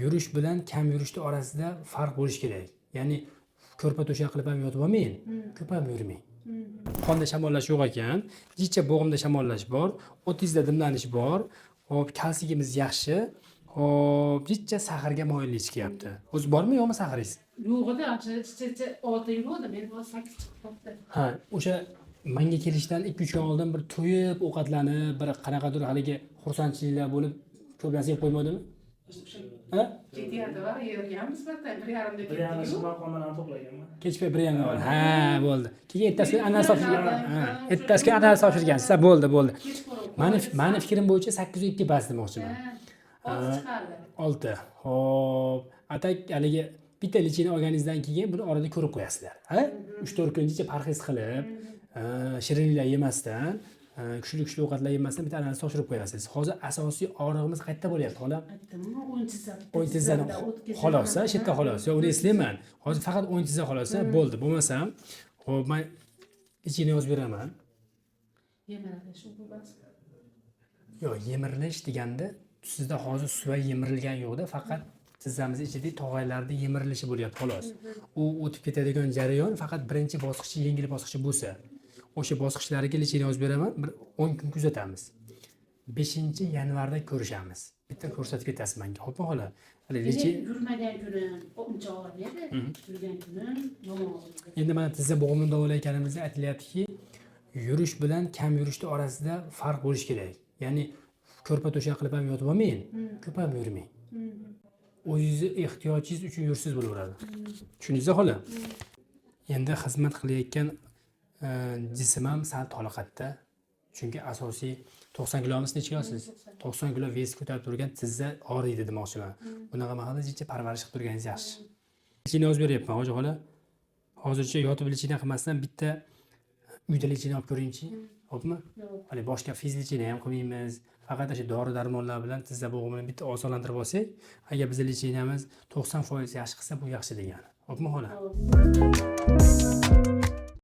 yurish bilan kam yurishni orasida farq bo'lishi kerak. Ya'ni ko'rpa to'shak qilib ham yotib olmang, ko'p ham yurmang. Qonda shamollash yo'q ekan, jichcha bo'g'imda shamollash bor, o'tizda dimlanish bor. Hop, kalsiyimiz yaxshi. Hop, jichcha saharga moyillik chiqyapti. O'zi bormi yo'qmi saharingiz? Yo'q edi, ancha 6 yil bo'ldi, men 8 chiqib qoldi. Ha, o'sha menga kelishdan 2-3 kun oldin bir to'yib, ovqatlanib, bir qanaqadir haligi xursandchiliklar bo'lib, ko'p narsa yeb qo'ymadimi? Ha? Ketyapti va yerganmiz bitta 1,5 Bir yana shifoxonadan to'plaganman. Kechga 1:30. Ha, bo'ldi. Keyin ertasiga ananas topshirgan. Ha, ertasiga ananas topshirgansiz. Bo'ldi. Mani fikrim bo'yicha 802 bas demoqchiman. 6 chiqardi. 6. Hop, atak haligi bitta lichini olganingizdan keyin buni orada ko'rib qo'yasizlar. Ha? 3-4 kungacha parhez qilib, shirinliklar yemasdan, kuchli ovqatlar yemasdan bitta ananas topshirib qo'yasiz. Hozir asosiy og'rig'imiz qayerda bo'lyapti, xolam? Aytdim, o'yinchizlar. O'yinchizlar xolos, shu yerda xolos. Yo, uni eslayman. Hozir faqat o'yinchizlar xolos, bo'ldi. Bo'lmasam, hop, men ichini yozib beraman. Yemiradi shu bas. Yo, yemirilish deganda sizda hozir suva yemirilgan yo'qda, faqat tizzamiz ichidagi tog'aylarda yemirilishi bo'lyapti, xolos. U o'tib ketadigan jarayon faqat birinchi bosqichi, yengil bosqichi bo'lsa, o'sha bosqichlariga lichini yozib beraman, bir 10 kun kuzatamiz. 5-yanvarda ko'rishamiz. Bitta ko'rsatib ketasiz menga, xo'pmi, xola? Hali lichi Yurmagan kunim, uncha og'ir edi. Yurgan kunim yomon og'ir. endi mana tizza bo'g'imini davolayotganimizda aytilyaptiki, yurish bilan kam yurishni orasida farq bo'lishi kerak. Ya'ni ko'rpa to'shak qilib ham yotib olmang, ko'p ham yurmang. O'zingizni ehtiyojingiz uchun yursiz bo'laveradi. Tushundingizmi, xola? Endi xizmat qilayotgan jism ham sal toliqatda. Chunki asosiy 90 kilomiz nechiga olsiz? 90 kilo ves ko'tarib turgan tizza og'riydi demoqchiman. Bunaqa mahalla jichcha parvarish qilib turganingiz yaxshi. Lichini yozib beryapman, hoji xola. Hozircha yotib lichina qilmasdan bitta uyda lichina olib ko'ringchi. Xo'pmi? Hali boshqa fiz lichina ham qilmaymiz. Faqat o'sha dori-darmonlar bilan tizza bo'g'imini bitta osonlantirib olsak, agar biz lichinamiz 90% yaxshi qilsa, bu yaxshi degani. Xo'pmi, xola?